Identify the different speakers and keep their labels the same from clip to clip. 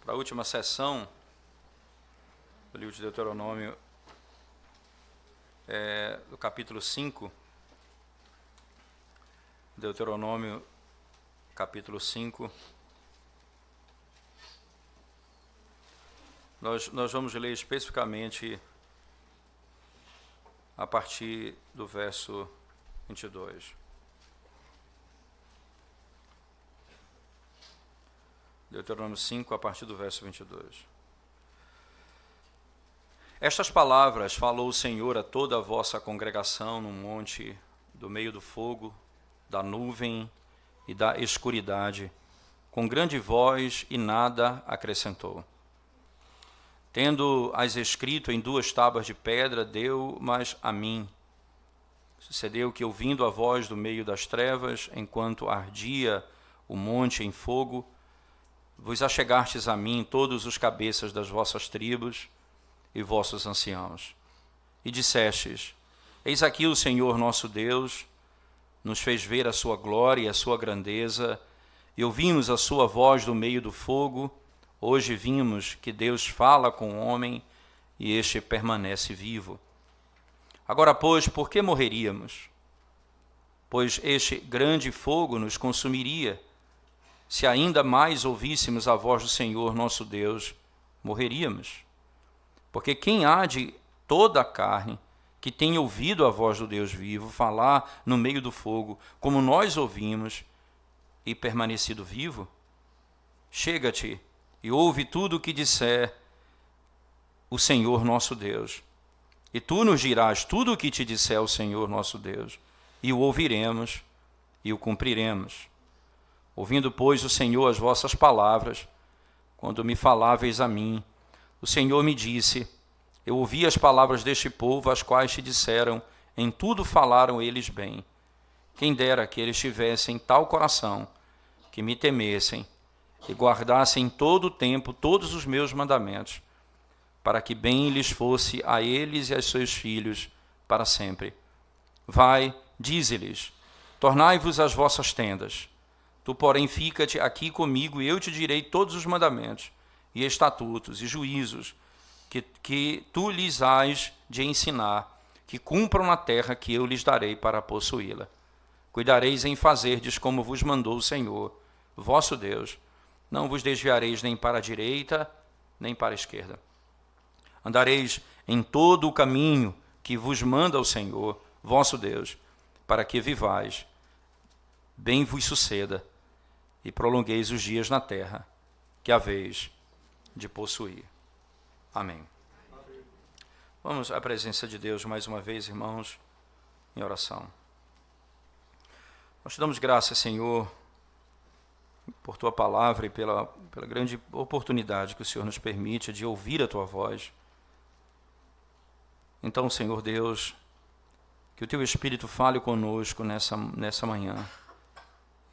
Speaker 1: para a última sessão do livro de Deuteronômio, do capítulo 5. Deuteronômio, capítulo 5. Nós vamos ler especificamente a partir do verso 22. Deuteronômio 5, a partir do verso 22. Estas palavras falou o Senhor a toda a vossa congregação no monte, do meio do fogo, da nuvem e da escuridade, com grande voz, e nada acrescentou. Tendo-as escrito em 2 tábuas de pedra, deu-mas a mim. Sucedeu que, ouvindo a voz do meio das trevas, enquanto ardia o monte em fogo, vos achegastes a mim todos os cabeças das vossas tribos e vossos anciãos. E dissestes: Eis aqui o Senhor nosso Deus nos fez ver a sua glória e a sua grandeza, e ouvimos a sua voz do meio do fogo. Hoje vimos que Deus fala com o homem, e este permanece vivo. Agora, pois, por que morreríamos? Pois este grande fogo nos consumiria. Se ainda mais ouvíssemos a voz do Senhor nosso Deus, morreríamos. Porque quem há de toda a carne que tem ouvido a voz do Deus vivo falar no meio do fogo, como nós ouvimos, e permanecido vivo? Chega-te e ouve tudo o que disser o Senhor nosso Deus. E tu nos dirás tudo o que te disser o Senhor nosso Deus, e o ouviremos e o cumpriremos. Ouvindo, pois, o Senhor as vossas palavras, quando me faláveis a mim, o Senhor me disse: Eu ouvi as palavras deste povo, as quais te disseram, em tudo falaram eles bem. Quem dera que eles tivessem tal coração, que me temessem e guardassem todo o tempo todos os meus mandamentos, para que bem lhes fosse a eles e a seus filhos para sempre. Vai, dize-lhes: Tornai-vos às vossas tendas. Tu, porém, fica-te aqui comigo, e eu te direi todos os mandamentos, e estatutos, e juízos, que tu lhes hás de ensinar, que cumpram na terra que eu lhes darei para possuí-la. Cuidareis em fazerdes como vos mandou o Senhor, vosso Deus. Não vos desviareis nem para a direita, nem para a esquerda. Andareis em todo o caminho que vos manda o Senhor, vosso Deus, para que vivais, bem vos suceda, e prolongueis os dias na terra que haveis de possuir. Amém. Vamos à presença de Deus mais uma vez, irmãos, em oração. Nós te damos graças, Senhor, por Tua palavra e pela grande oportunidade que o Senhor nos permite de ouvir a Tua voz. Então, Senhor Deus, que o Teu Espírito fale conosco nessa manhã,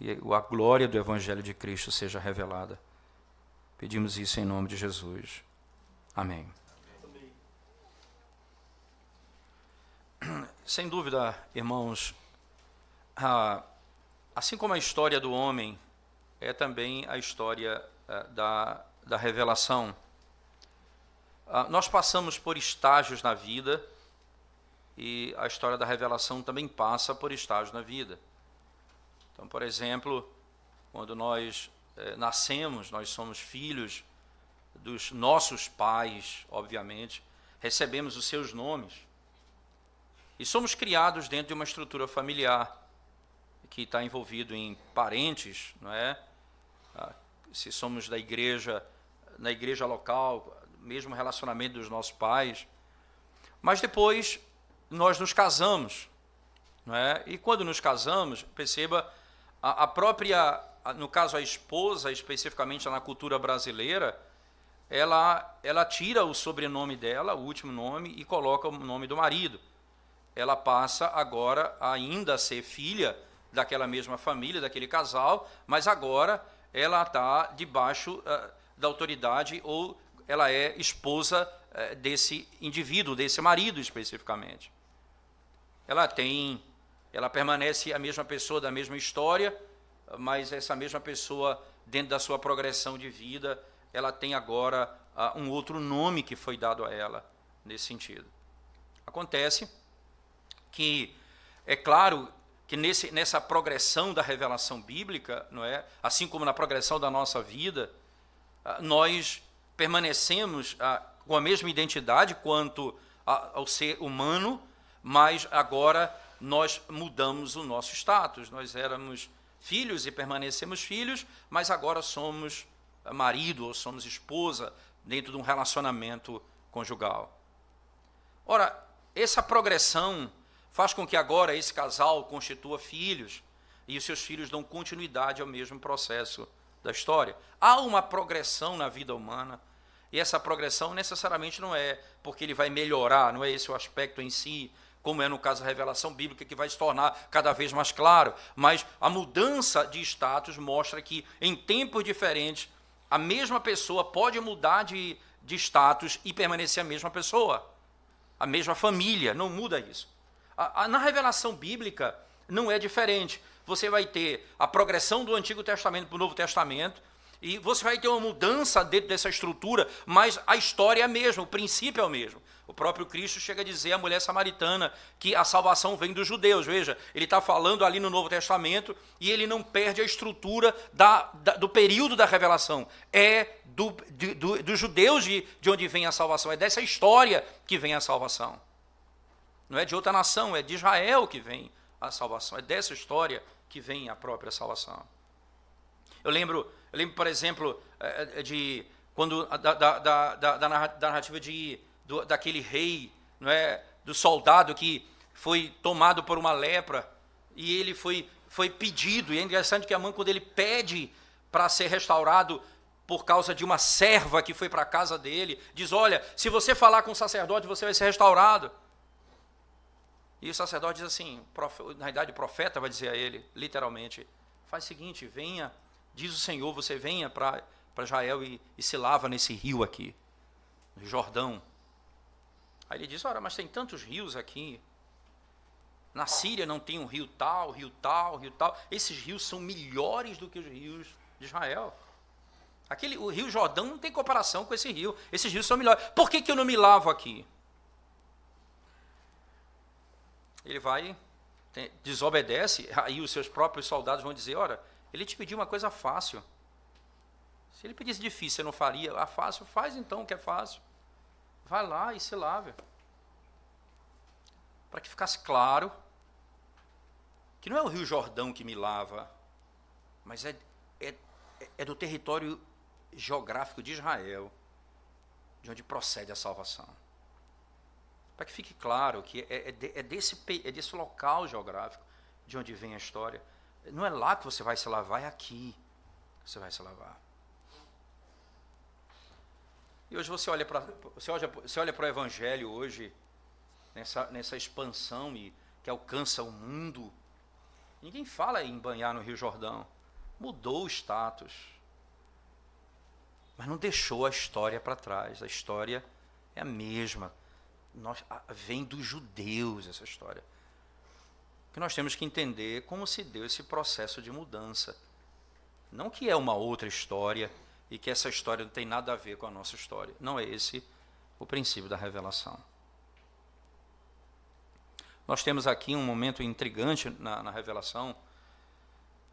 Speaker 1: e a glória do Evangelho de Cristo seja revelada. Pedimos isso em nome de Jesus. Amém. Sem dúvida, irmãos, assim como a história do homem é também a história da revelação. Nós passamos por estágios na vida, e a história da revelação também passa por estágios na vida. Então, por exemplo, quando nós nascemos, nós somos filhos dos nossos pais, obviamente, recebemos os seus nomes. E somos criados dentro de uma estrutura familiar, que está envolvido em parentes, não é? Se somos da igreja, na igreja local, mesmo relacionamento dos nossos pais. Mas depois nós nos casamos, não é? E quando nos casamos, perceba, a própria, no caso a esposa, especificamente na cultura brasileira, ela tira o sobrenome dela, o último nome, e coloca o nome do marido. Ela passa agora ainda a ser filha daquela mesma família, daquele casal, mas agora ela está debaixo da autoridade, ou ela é esposa desse indivíduo, desse marido especificamente. Ela permanece a mesma pessoa da mesma história, mas essa mesma pessoa, dentro da sua progressão de vida, ela tem agora um outro nome que foi dado a ela nesse sentido. Acontece que, é claro, que nessa progressão da revelação bíblica, não é? Assim como na progressão da nossa vida, nós permanecemos com a mesma identidade quanto ao ser humano, mas agora nós mudamos o nosso status. Nós éramos filhos e permanecemos filhos, mas agora somos marido ou somos esposa dentro de um relacionamento conjugal. Ora, essa progressão faz com que agora esse casal constitua filhos e os seus filhos dão continuidade ao mesmo processo da história. Há uma progressão na vida humana e essa progressão necessariamente não é porque ele vai melhorar, não é esse o aspecto em si, como é no caso da revelação bíblica, que vai se tornar cada vez mais claro, mas a mudança de status mostra que em tempos diferentes a mesma pessoa pode mudar de status e permanecer a mesma pessoa, a mesma família, não muda isso. Na revelação bíblica não é diferente. Você vai ter a progressão do Antigo Testamento para o Novo Testamento e você vai ter uma mudança dentro dessa estrutura, mas a história é a mesma, o princípio é o mesmo. O próprio Cristo chega a dizer à mulher samaritana que a salvação vem dos judeus. Veja, ele está falando ali no Novo Testamento e ele não perde a estrutura do período da revelação. É dos judeus de onde vem a salvação, é dessa história que vem a salvação. Não é de outra nação, é de Israel que vem a salvação. É dessa história que vem a própria salvação. Eu lembro, por exemplo, da narrativa daquele rei, não é, do soldado que foi tomado por uma lepra e ele foi pedido. E é interessante que Amã, quando ele pede para ser restaurado por causa de uma serva que foi para a casa dele, diz: olha, se você falar com o sacerdote, você vai ser restaurado. E o sacerdote diz assim, na realidade o profeta vai dizer a ele, literalmente, faz o seguinte, venha, diz o Senhor, você venha para Israel e se lava nesse rio aqui, no Jordão. Aí ele diz, ora, mas tem tantos rios aqui, na Síria não tem um rio tal, rio tal, rio tal, esses rios são melhores do que os rios de Israel. O rio Jordão não tem comparação com esse rio, esses rios são melhores, por que eu não me lavo aqui? Ele vai, desobedece, aí os seus próprios soldados vão dizer, ora, ele te pediu uma coisa fácil. Se ele pedisse difícil, você não faria? Ah, fácil, faz então o que é fácil. Vai lá e se lave. Para que ficasse claro que não é o Rio Jordão que me lava, mas é do território geográfico de Israel, de onde procede a salvação. Para que fique claro que é desse local geográfico de onde vem a história. Não é lá que você vai se lavar, é aqui que você vai se lavar. E hoje você olha para o Evangelho hoje, nessa expansão que alcança o mundo. Ninguém fala em banhar no Rio Jordão. Mudou o status. Mas não deixou a história para trás. A história é a mesma. Vem dos judeus essa história. Que nós temos que entender como se deu esse processo de mudança. Não que é uma outra história e que essa história não tem nada a ver com a nossa história. Não é esse o princípio da revelação. Nós temos aqui um momento intrigante na revelação,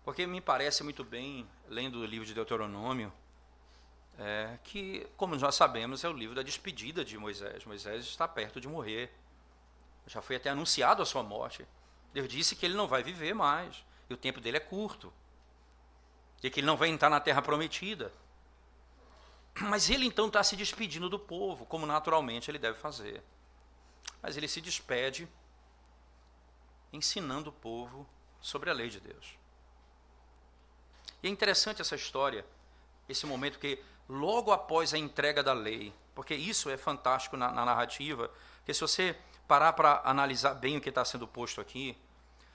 Speaker 1: porque me parece muito bem, lendo o livro de Deuteronômio, que, como nós sabemos, é o livro da despedida de Moisés. Moisés está perto de morrer. Já foi até anunciado a sua morte. Deus disse que ele não vai viver mais, e o tempo dele é curto, e que ele não vai entrar na terra prometida. Mas ele então está se despedindo do povo, como naturalmente ele deve fazer. Mas ele se despede ensinando o povo sobre a lei de Deus. E é interessante essa história, esse momento que logo após a entrega da lei, porque isso é fantástico na narrativa, porque se você parar para analisar bem o que está sendo posto aqui,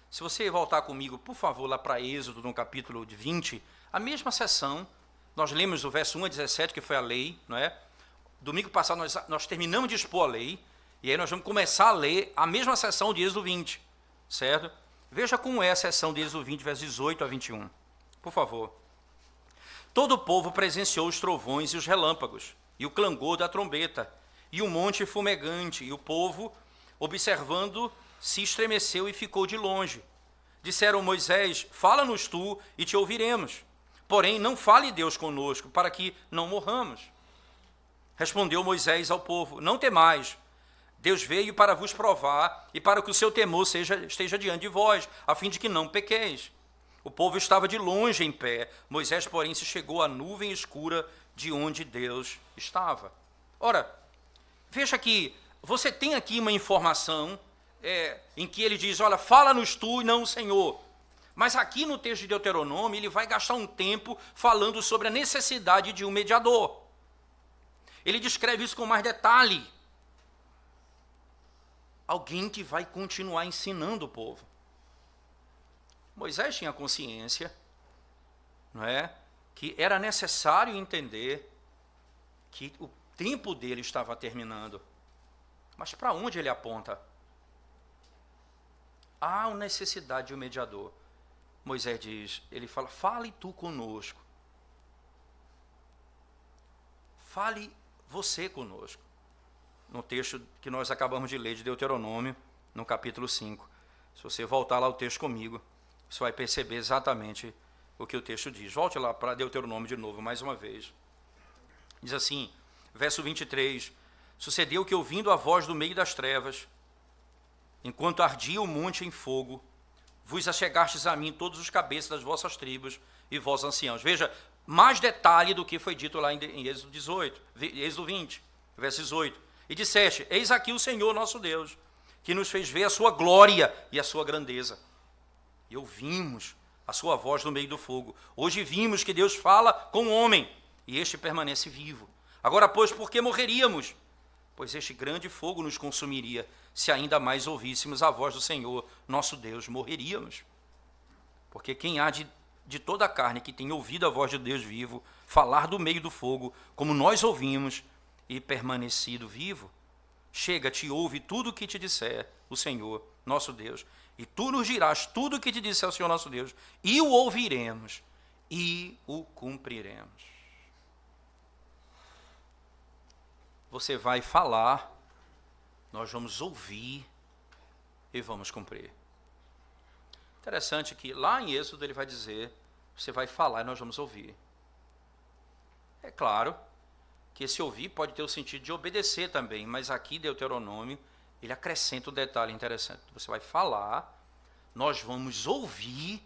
Speaker 1: se você voltar comigo, por favor, lá para Êxodo, no capítulo 20, a mesma sessão, nós lemos do verso 1 a 17, que foi a lei, não é? Domingo passado nós terminamos de expor a lei, e aí nós vamos começar a ler a mesma sessão de Êxodo 20, certo? Veja como é a sessão de Êxodo 20, versos 18 a 21, por favor. Todo o povo presenciou os trovões e os relâmpagos, e o clangor da trombeta, e o monte fumegante, e o povo, observando, se estremeceu e ficou de longe. Disseram: Moisés, fala-nos tu e te ouviremos. Porém, não fale Deus conosco, para que não morramos. Respondeu Moisés ao povo: não temais, Deus veio para vos provar e para que o seu temor esteja diante de vós, a fim de que não pequeis. O povo estava de longe em pé, Moisés, porém, se chegou à nuvem escura de onde Deus estava. Ora, veja que você tem aqui uma informação em que ele diz: olha, fala-nos tu e não o Senhor. Mas aqui no texto de Deuteronômio, ele vai gastar um tempo falando sobre a necessidade de um mediador. Ele descreve isso com mais detalhe. Alguém que vai continuar ensinando o povo. Moisés tinha consciência, não é, que era necessário entender que o tempo dele estava terminando. Mas para onde ele aponta? Há necessidade de um mediador. Moisés diz, ele fala: fale tu conosco. Fale você conosco. No texto que nós acabamos de ler de Deuteronômio, no capítulo 5. Se você voltar lá o texto comigo, você vai perceber exatamente o que o texto diz. Volte lá para Deuteronômio de novo, mais uma vez. Diz assim, verso 23, sucedeu que, ouvindo a voz do meio das trevas, enquanto ardia o monte em fogo, vos achegastes a mim todos os cabeças das vossas tribos e vós anciãos. Veja, mais detalhe do que foi dito lá em Êxodo 18, Êxodo 20, verso 18. E disseste: eis aqui o Senhor nosso Deus, que nos fez ver a sua glória e a sua grandeza. E ouvimos a sua voz no meio do fogo. Hoje vimos que Deus fala com o homem, e este permanece vivo. Agora, pois, por que morreríamos? Pois este grande fogo nos consumiria. Se ainda mais ouvíssemos a voz do Senhor, nosso Deus, morreríamos. Porque quem há de toda a carne que tem ouvido a voz de Deus vivo, falar do meio do fogo, como nós ouvimos, e permanecido vivo, chega-te e ouve tudo o que te disser o Senhor, nosso Deus, e tu nos dirás tudo o que te disser o Senhor, nosso Deus, e o ouviremos, e o cumpriremos. Você vai falar, nós vamos ouvir e vamos cumprir. Interessante que lá em Êxodo ele vai dizer, você vai falar e nós vamos ouvir. É claro que esse ouvir pode ter o sentido de obedecer também, mas aqui Deuteronômio, ele acrescenta um detalhe interessante. Você vai falar, nós vamos ouvir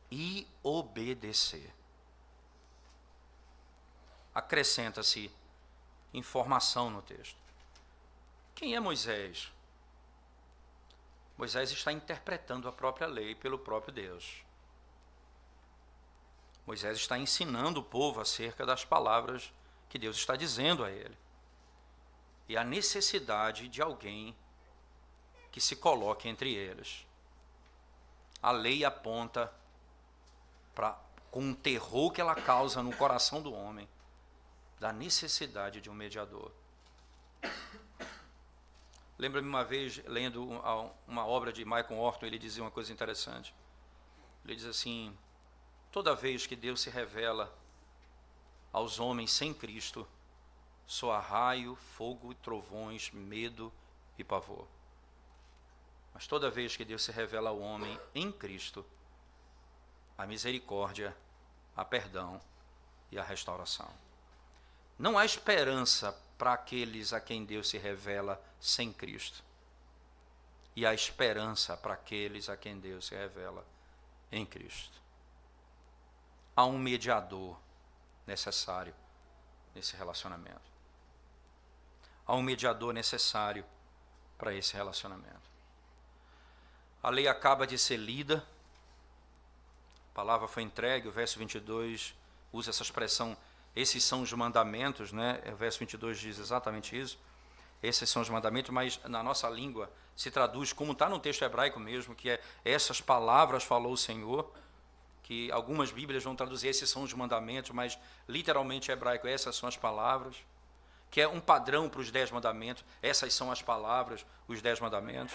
Speaker 1: e obedecer. Acrescenta-se informação no texto. Quem é Moisés? Moisés está interpretando a própria lei pelo próprio Deus. Moisés está ensinando o povo acerca das palavras que Deus está dizendo a ele. E a necessidade de alguém que se coloque entre eles. A lei aponta com o terror que ela causa no coração do homem, da necessidade de um mediador. Lembro-me uma vez, lendo uma obra de Michael Horton, ele dizia uma coisa interessante. Ele diz assim: toda vez que Deus se revela aos homens sem Cristo, soa raio, fogo e trovões, medo e pavor. Mas toda vez que Deus se revela ao homem em Cristo, a misericórdia, a perdão e a restauração. Não há esperança para aqueles a quem Deus se revela sem Cristo. E há esperança para aqueles a quem Deus se revela em Cristo. Há um mediador necessário nesse relacionamento. Há um mediador necessário para esse relacionamento. A lei acaba de ser lida, a palavra foi entregue, o verso 22 usa essa expressão, esses são os mandamentos, né? O verso 22 diz exatamente isso, esses são os mandamentos, mas na nossa língua se traduz como está no texto hebraico mesmo, que é essas palavras falou o Senhor, que algumas Bíblias vão traduzir esses são os mandamentos, mas literalmente hebraico, essas são as palavras, que é um padrão para os 10 mandamentos, essas são as palavras, os 10 mandamentos.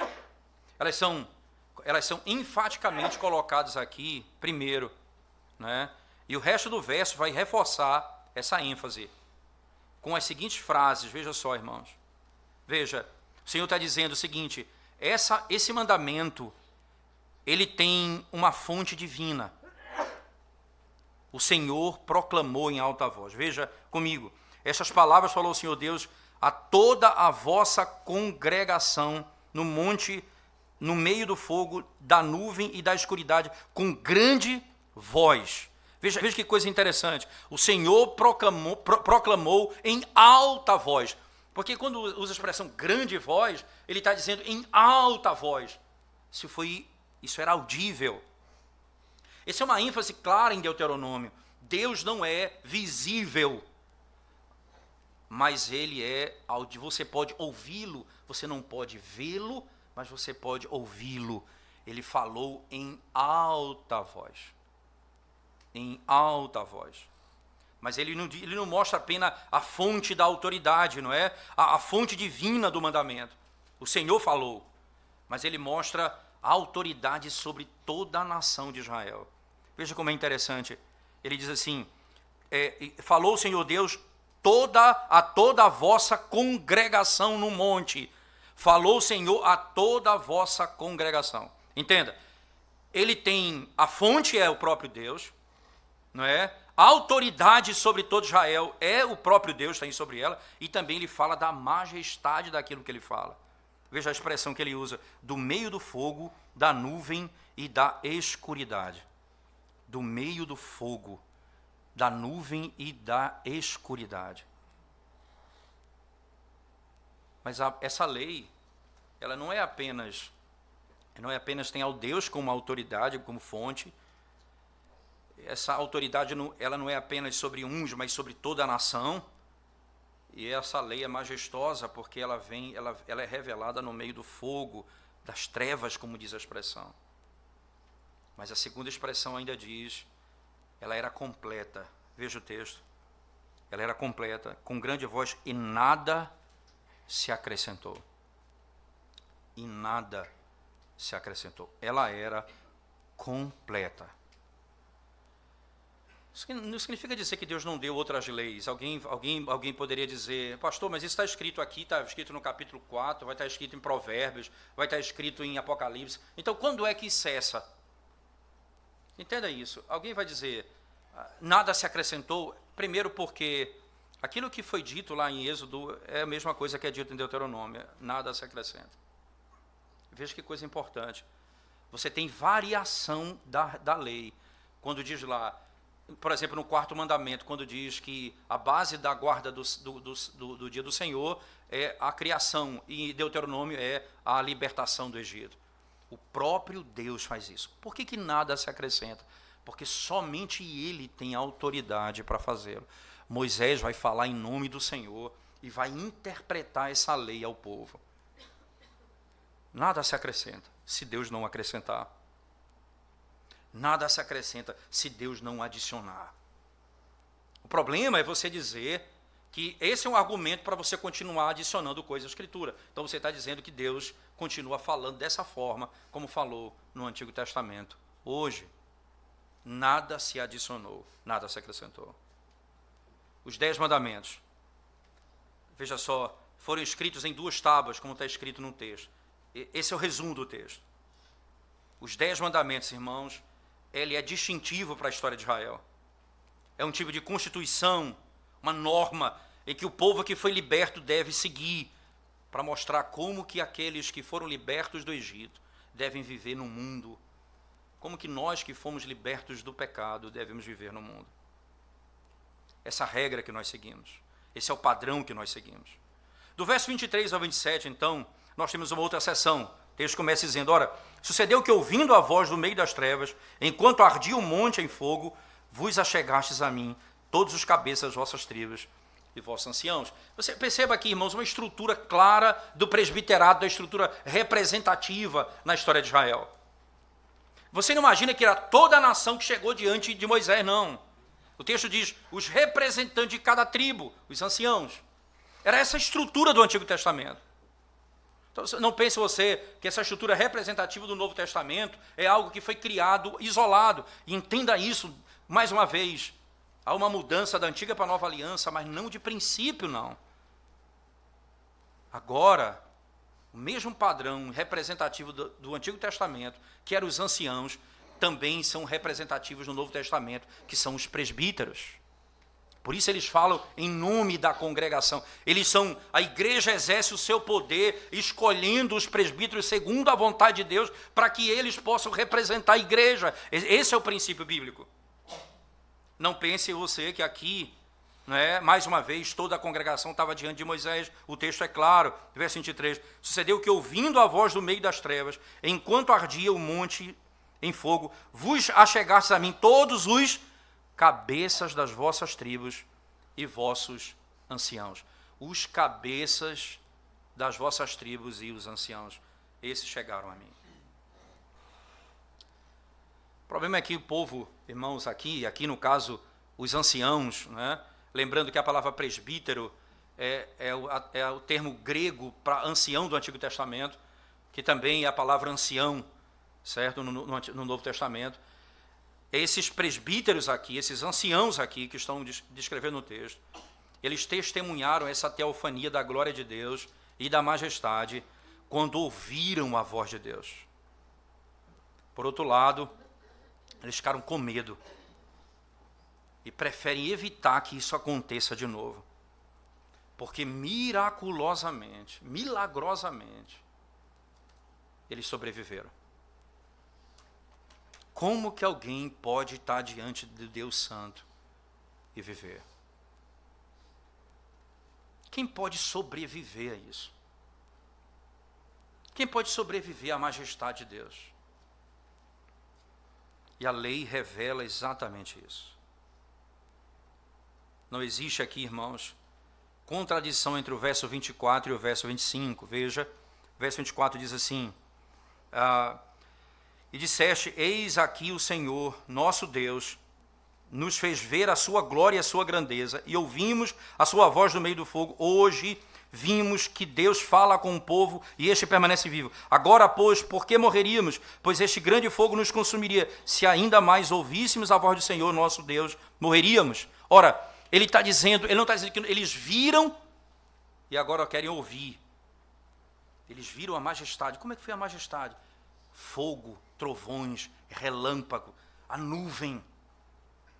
Speaker 1: Elas são enfaticamente colocadas aqui, primeiro, né? E o resto do verso vai reforçar essa ênfase com as seguintes frases. Veja só, irmãos. Veja, o Senhor está dizendo o seguinte: esse mandamento, ele tem uma fonte divina. O Senhor proclamou em alta voz. Veja comigo. Essas palavras falou o Senhor Deus a toda a vossa congregação no monte, no meio do fogo, da nuvem e da escuridade, com grande voz. Veja que coisa interessante. O Senhor proclamou em alta voz. Porque quando usa a expressão grande voz, ele está dizendo em alta voz. Isso era audível. Essa é uma ênfase clara em Deuteronômio. Deus não é visível, mas ele é audível. Você pode ouvi-lo, você não pode vê-lo, mas você pode ouvi-lo. Ele falou em alta voz. Em alta voz. Mas ele não mostra apenas a fonte da autoridade, não é? A fonte divina do mandamento. O Senhor falou, mas ele mostra a autoridade sobre toda a nação de Israel. Veja como é interessante. Ele diz assim, falou o Senhor Deus a toda a vossa congregação no monte. Falou o Senhor a toda a vossa congregação. Entenda, ele tem, a fonte é o próprio Deus, não é? A autoridade sobre todo Israel é o próprio Deus, está sobre ela, e também ele fala da majestade daquilo que ele fala. Veja a expressão que ele usa, do meio do fogo, da nuvem e da escuridade. Do meio do fogo, da nuvem e da escuridade. Mas essa lei, ela não é apenas tem ao Deus como autoridade, como fonte. Essa autoridade, ela não é apenas sobre uns, mas sobre toda a nação. E essa lei é majestosa porque ela é revelada no meio do fogo, das trevas, como diz a expressão. Mas a segunda expressão ainda diz, ela era completa. Veja o texto. Ela era completa, com grande voz, e nada se acrescentou. E nada se acrescentou. Ela era completa. Isso não significa dizer que Deus não deu outras leis. Alguém poderia dizer, pastor, mas isso está escrito aqui, está escrito no capítulo 4, vai estar escrito em Provérbios, vai estar escrito em Apocalipse. Então, quando é que cessa? Entenda isso. Alguém vai dizer, nada se acrescentou? Primeiro porque aquilo que foi dito lá em Êxodo é a mesma coisa que é dito em Deuteronômio. Nada se acrescenta. Veja que coisa importante. Você tem variação da lei. Quando diz lá, por exemplo, no quarto mandamento, quando diz que a base da guarda do dia do Senhor é a criação, e Deuteronômio é a libertação do Egito. O próprio Deus faz isso. Por que nada se acrescenta? Porque somente Ele tem autoridade para fazê-lo. Moisés vai falar em nome do Senhor e vai interpretar essa lei ao povo. Nada se acrescenta se Deus não acrescentar. Nada se acrescenta se Deus não adicionar. O problema é você dizer que esse é um argumento para você continuar adicionando coisas à Escritura. Então você está dizendo que Deus continua falando dessa forma, como falou no Antigo Testamento. Hoje, nada se adicionou, nada se acrescentou. Os 10 mandamentos, veja só, foram escritos em 2 tábuas, como está escrito no texto. Esse é o resumo do texto. Os 10 mandamentos, irmãos, ele é distintivo para a história de Israel. É um tipo de constituição, uma norma em que o povo que foi liberto deve seguir para mostrar como que aqueles que foram libertos do Egito devem viver no mundo, como que nós que fomos libertos do pecado devemos viver no mundo. Essa regra que nós seguimos, esse é o padrão que nós seguimos. Do verso 23 ao 27, então, nós temos uma outra seção. O texto começa dizendo, ora, sucedeu que ouvindo a voz do meio das trevas, enquanto ardia o monte em fogo, vos achegastes a mim, todos os cabeças das vossas tribos e vossos anciãos. Você perceba aqui, irmãos, uma estrutura clara do presbiterado, da estrutura representativa na história de Israel. Você não imagina que era toda a nação que chegou diante de Moisés, não. O texto diz, os representantes de cada tribo, os anciãos. Era essa a estrutura do Antigo Testamento. Então, não pense você que essa estrutura representativa do Novo Testamento é algo que foi criado isolado. E entenda isso Mais uma vez, há uma mudança da antiga para a nova aliança, mas não de princípio, não. Agora, o mesmo padrão representativo do Antigo Testamento, que eram os anciãos, também são representativos no Novo Testamento, que são os presbíteros. Por isso eles falam em nome da congregação. A igreja exerce o seu poder escolhendo os presbíteros segundo a vontade de Deus, para que eles possam representar a igreja. Esse é o princípio bíblico. Não pense você que aqui, mais uma vez, toda a congregação estava diante de Moisés. O texto é claro, verso 23. Sucedeu que, ouvindo a voz do meio das trevas, enquanto ardia o monte em fogo, vos achegastes a mim todos os cabeças das vossas tribos e vossos anciãos. Os cabeças das vossas tribos e os anciãos, esses chegaram a mim. O problema é que o povo, irmãos, aqui no caso, os anciãos, lembrando que a palavra presbítero é o termo grego para ancião do Antigo Testamento, que também é a palavra ancião, certo, no Novo Testamento. Esses presbíteros aqui, esses anciãos aqui que estão descrevendo no texto, eles testemunharam essa teofania da glória de Deus e da majestade quando ouviram a voz de Deus. Por outro lado, eles ficaram com medo e preferem evitar que isso aconteça de novo, porque milagrosamente, eles sobreviveram. Como que alguém pode estar diante de Deus Santo e viver? Quem pode sobreviver a isso? Quem pode sobreviver à majestade de Deus? E a lei revela exatamente isso. Não existe aqui, irmãos, contradição entre o verso 24 e o verso 25. Veja, o verso 24 diz assim: e disseste, eis aqui o Senhor, nosso Deus, nos fez ver a sua glória e a sua grandeza, e ouvimos a sua voz no meio do fogo. Hoje vimos que Deus fala com o povo, e este permanece vivo. Agora, pois, por que morreríamos? Pois este grande fogo nos consumiria. Se ainda mais ouvíssemos a voz do Senhor, nosso Deus, morreríamos. Ora, ele não está dizendo que eles viram, e agora querem ouvir. Eles viram a majestade. Como é que foi a majestade? Fogo, trovões, relâmpago, a nuvem.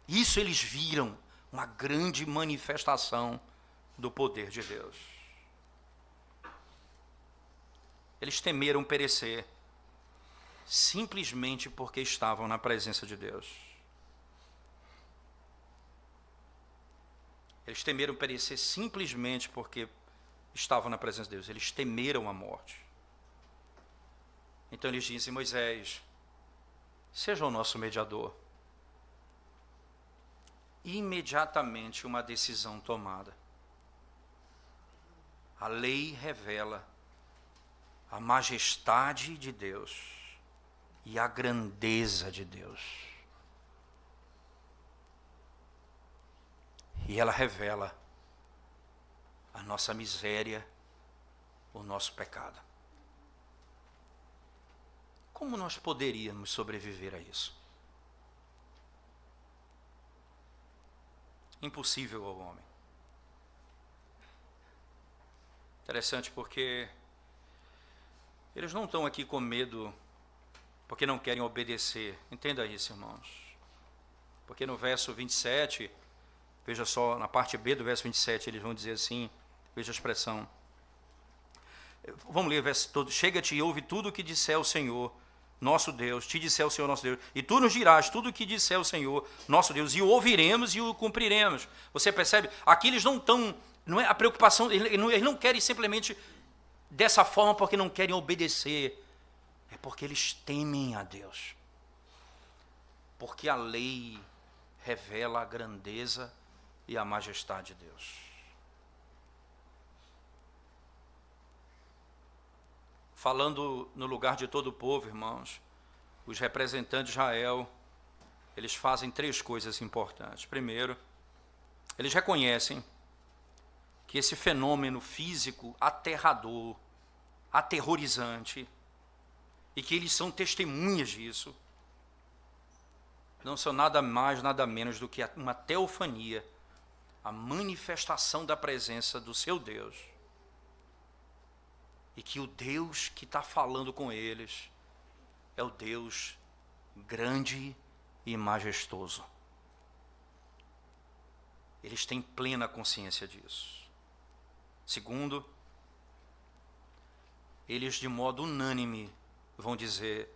Speaker 1: Isso eles viram, uma grande manifestação do poder de Deus. Eles temeram perecer, simplesmente porque estavam na presença de Deus. Eles temeram perecer simplesmente porque estavam na presença de Deus. Eles temeram a morte. Então eles dizem, Moisés, seja o nosso mediador. Imediatamente uma decisão tomada. A lei revela a majestade de Deus e a grandeza de Deus. E ela revela a nossa miséria, o nosso pecado. Como nós poderíamos sobreviver a isso? Impossível ao homem. Interessante porque eles não estão aqui com medo porque não querem obedecer. Entenda isso, irmãos. Porque no verso 27, veja só, na parte B do verso 27, eles vão dizer assim, veja a expressão. Vamos ler o verso todo. Chega-te e ouve tudo o que disser o Senhor, nosso Deus, te disser o Senhor, nosso Deus, e tu nos dirás tudo o que disser o Senhor, nosso Deus, e o ouviremos e o cumpriremos. Você percebe? Aqui eles não estão, não é a preocupação, eles não querem simplesmente dessa forma porque não querem obedecer, é porque eles temem a Deus. Porque a lei revela a grandeza e a majestade de Deus. Falando no lugar de todo o povo, irmãos, os representantes de Israel, eles fazem 3 coisas importantes. Primeiro, eles reconhecem que esse fenômeno físico aterrador, aterrorizante, e que eles são testemunhas disso, não são nada mais, nada menos do que uma teofania, a manifestação da presença do seu Deus. E que o Deus que está falando com eles é o Deus grande e majestoso. Eles têm plena consciência disso. Segundo, eles de modo unânime vão dizer: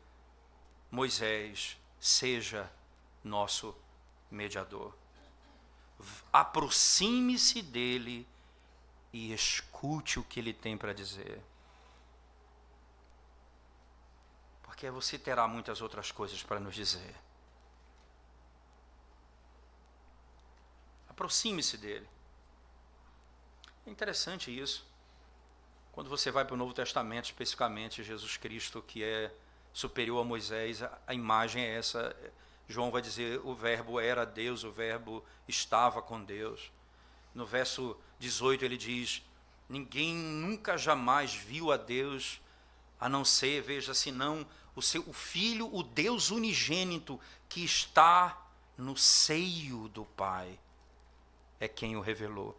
Speaker 1: Moisés, seja nosso mediador. Aproxime-se dele e escute o que ele tem para dizer. Porque você terá muitas outras coisas para nos dizer. Aproxime-se dele. É interessante isso. Quando você vai para o Novo Testamento, especificamente Jesus Cristo, que é superior a Moisés, a imagem é essa. João vai dizer: o verbo era Deus, o verbo estava com Deus. No verso 18 ele diz: ninguém nunca jamais viu a Deus, a não ser, veja, senão o Filho, o Deus unigênito, que está no seio do Pai, é quem o revelou.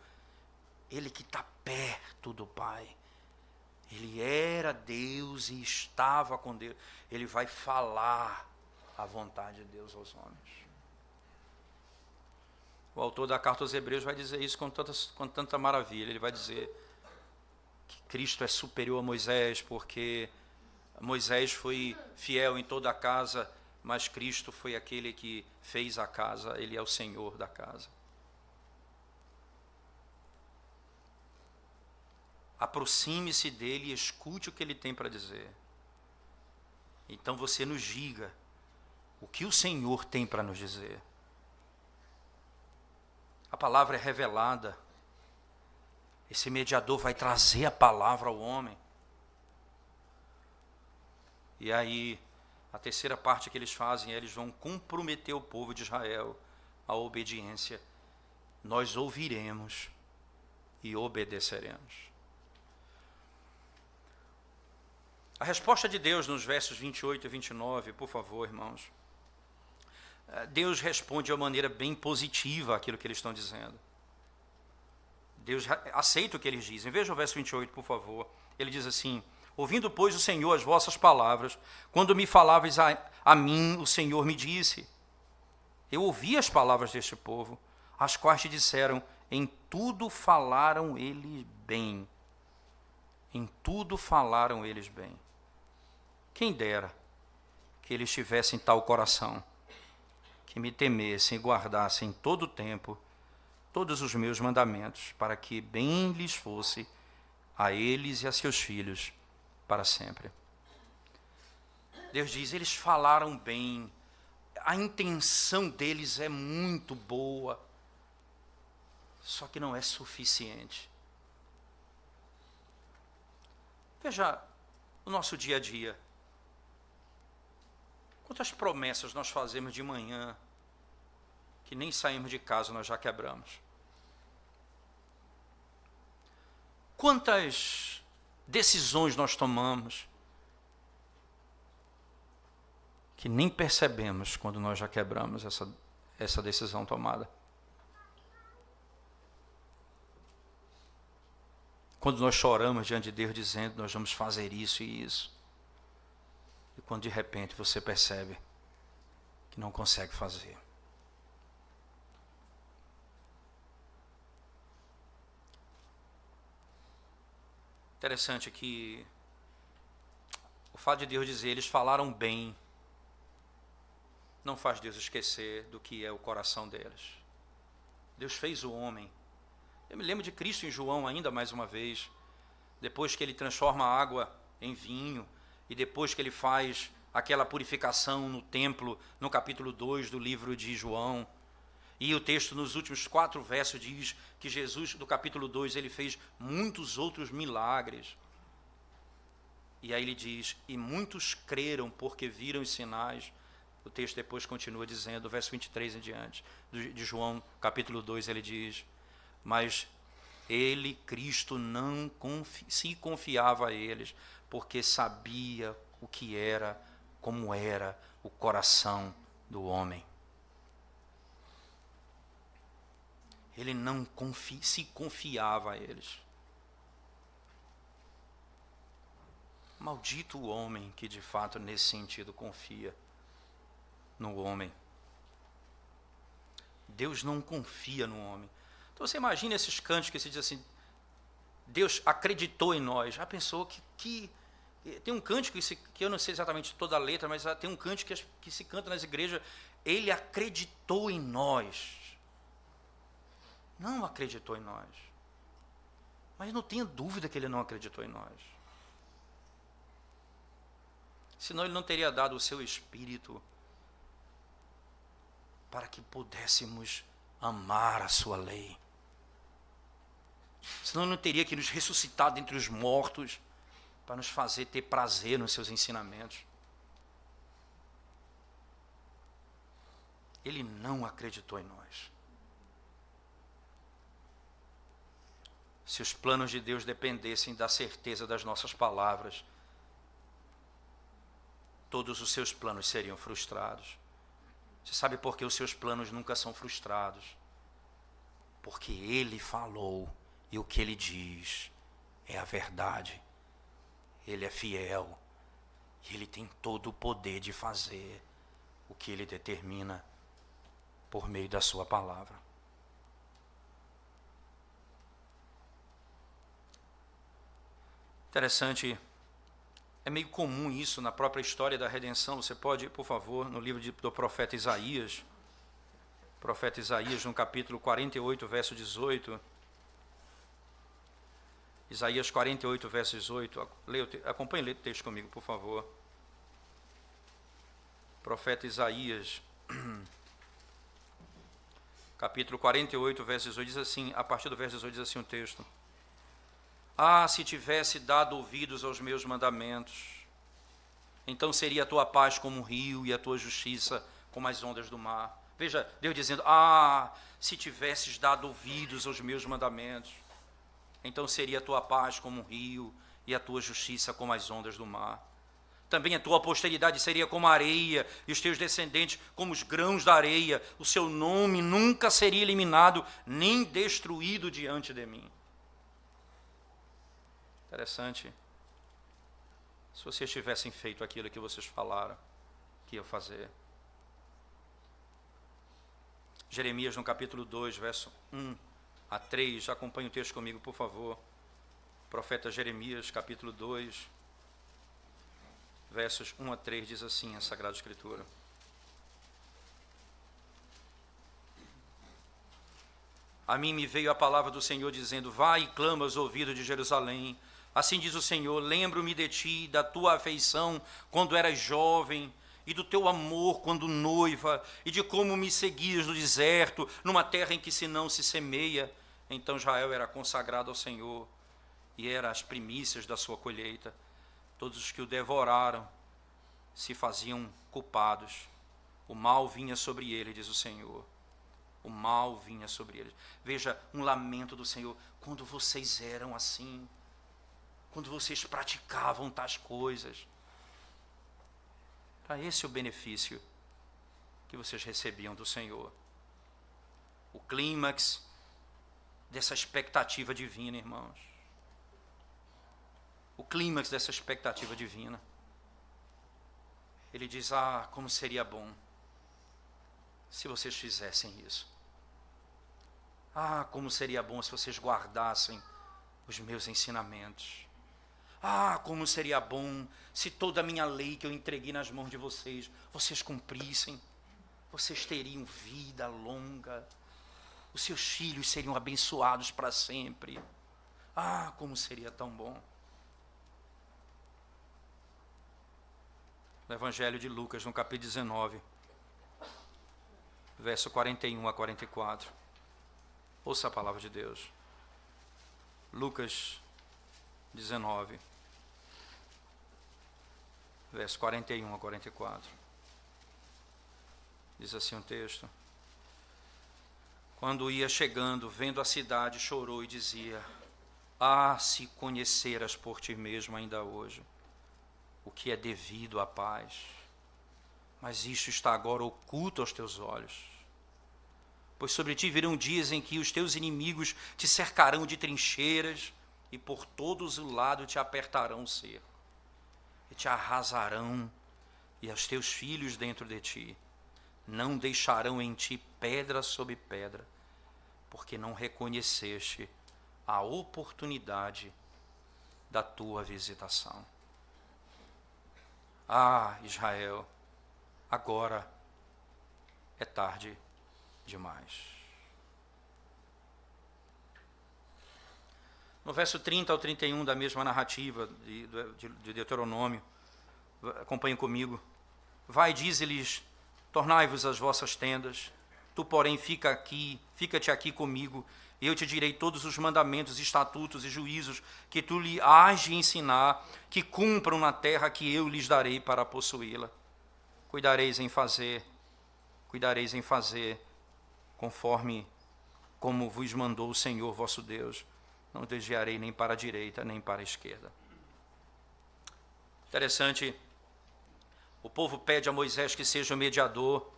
Speaker 1: Ele que está perto do Pai. Ele era Deus e estava com Deus. Ele vai falar a vontade de Deus aos homens. O autor da carta aos Hebreus vai dizer isso com tanta maravilha. Ele vai dizer que Cristo é superior a Moisés, porque Moisés foi fiel em toda a casa, mas Cristo foi aquele que fez a casa. Ele é o Senhor da casa. Aproxime-se dele e escute o que ele tem para dizer. Então você nos diga o que o Senhor tem para nos dizer. A palavra é revelada. Esse mediador vai trazer a palavra ao homem. E aí, a terceira parte que eles fazem é: eles vão comprometer o povo de Israel à obediência. Nós ouviremos e obedeceremos. A resposta de Deus nos versos 28 e 29, por favor, irmãos. Deus responde de uma maneira bem positiva àquilo que eles estão dizendo. Deus aceita o que eles dizem. Veja o verso 28, por favor. Ele diz assim: ouvindo, pois, o Senhor as vossas palavras, quando me falavas a mim, o Senhor me disse. Eu ouvi as palavras deste povo, as quais te disseram: em tudo falaram eles bem. Em tudo falaram eles bem. Quem dera que eles tivessem tal coração, que me temessem e guardassem em todo o tempo todos os meus mandamentos, para que bem lhes fosse a eles e a seus filhos para sempre. Deus diz: eles falaram bem, a intenção deles é muito boa, só que não é suficiente. Veja o nosso dia a dia. Quantas promessas nós fazemos de manhã, que nem saímos de casa, nós já quebramos. Quantas decisões nós tomamos, que nem percebemos quando nós já quebramos essa decisão tomada. Quando nós choramos diante de Deus dizendo: nós vamos fazer isso e isso. E quando de repente você percebe que não consegue fazer. Interessante que o fato de Deus dizer: eles falaram bem, não faz Deus esquecer do que é o coração deles. Deus fez o homem. Eu me lembro de Cristo em João ainda mais uma vez, depois que ele transforma a água em vinho, e depois que ele faz aquela purificação no templo, no capítulo 2 do livro de João. E o texto nos últimos 4 versos diz que Jesus, do capítulo 2, ele fez muitos outros milagres. E aí ele diz: e muitos creram porque viram os sinais. O texto depois continua dizendo, verso 23 em diante, de João, capítulo 2, ele diz: mas ele, Cristo, não se confiava a eles, porque sabia o que era, como era o coração do homem. ele não se confiava a eles. Maldito o homem que de fato nesse sentido confia no homem. Deus não confia no homem. Então você imagina esses cânticos que se diz assim, Deus acreditou em nós. Já pensou que tem um cântico que eu não sei exatamente toda a letra, mas tem um cântico que se canta nas igrejas, ele acreditou em nós. Não acreditou em nós. Mas não tenha dúvida que ele não acreditou em nós. Senão ele não teria dado o seu Espírito para que pudéssemos amar a sua lei. Senão ele não teria que nos ressuscitar dentre os mortos para nos fazer ter prazer nos seus ensinamentos. Ele não acreditou em nós. Se os planos de Deus dependessem da certeza das nossas palavras, todos os seus planos seriam frustrados. Você sabe por que os seus planos nunca são frustrados? Porque Ele falou e o que Ele diz é a verdade. Ele é fiel e Ele tem todo o poder de fazer o que Ele determina por meio da sua palavra. Interessante, é meio comum isso na própria história da redenção. Você pode, por favor, no livro do profeta Isaías, no capítulo 48, verso 18. Isaías 48, verso 18. Acompanhe ler o texto comigo, por favor. Profeta Isaías, capítulo 48, verso 18, diz assim, a partir do verso 18 diz assim o texto. Ah, se tivesse dado ouvidos aos meus mandamentos, então seria a tua paz como um rio e a tua justiça como as ondas do mar. Veja, Deus dizendo, se tivesses dado ouvidos aos meus mandamentos, então seria a tua paz como um rio e a tua justiça como as ondas do mar. Também a tua posteridade seria como a areia e os teus descendentes como os grãos da areia. O seu nome nunca seria eliminado nem destruído diante de mim. Interessante. Se vocês tivessem feito aquilo que vocês falaram que ia fazer. Jeremias no capítulo 2, verso 1 a 3. Acompanhe o texto comigo, por favor. Profeta Jeremias, capítulo 2, versos 1 a 3, diz assim a Sagrada Escritura. A mim me veio a palavra do Senhor dizendo, vai e clama aos ouvidos de Jerusalém. Assim diz o Senhor, lembro-me de ti, da tua afeição quando eras jovem, e do teu amor quando noiva, e de como me seguias no deserto, numa terra em que se não se semeia. Então Israel era consagrado ao Senhor, e era as primícias da sua colheita. Todos os que o devoraram se faziam culpados. O mal vinha sobre ele, diz o Senhor. O mal vinha sobre eles. Veja, um lamento do Senhor, quando vocês eram assim, quando vocês praticavam tais coisas. Era esse o benefício que vocês recebiam do Senhor. O clímax dessa expectativa divina, irmãos. O clímax dessa expectativa divina. Ele diz, como seria bom se vocês fizessem isso. Como seria bom se vocês guardassem os meus ensinamentos. Como seria bom se toda a minha lei que eu entreguei nas mãos de vocês, vocês cumprissem. Vocês teriam vida longa. Os seus filhos seriam abençoados para sempre. Como seria tão bom. No Evangelho de Lucas, no capítulo 19, verso 41 a 44. Ouça a palavra de Deus. Lucas 19, verso 41 a 44. Diz assim o texto. Quando ia chegando, vendo a cidade, chorou e dizia, se conheceras por ti mesmo ainda hoje, o que é devido à paz, mas isto está agora oculto aos teus olhos. pois sobre ti virão dias em que os teus inimigos te cercarão de trincheiras e por todos os lados te apertarão o cerco, e te arrasarão, e aos teus filhos dentro de ti. Não deixarão em ti pedra sobre pedra, porque não reconheceste a oportunidade da tua visitação. Ah, Israel, agora é tarde demais. No verso 30 ao 31 da mesma narrativa de Deuteronômio, acompanhem comigo. Vai, dize-lhes, tornai-vos as vossas tendas, tu, porém, fica-te aqui comigo, e eu te direi todos os mandamentos, estatutos e juízos que tu lhe hás de ensinar, que cumpram na terra que eu lhes darei para possuí-la. Cuidareis em fazer conforme como vos mandou o Senhor vosso Deus. Não desviarei nem para a direita, nem para a esquerda. Interessante, o povo pede a Moisés que seja o mediador.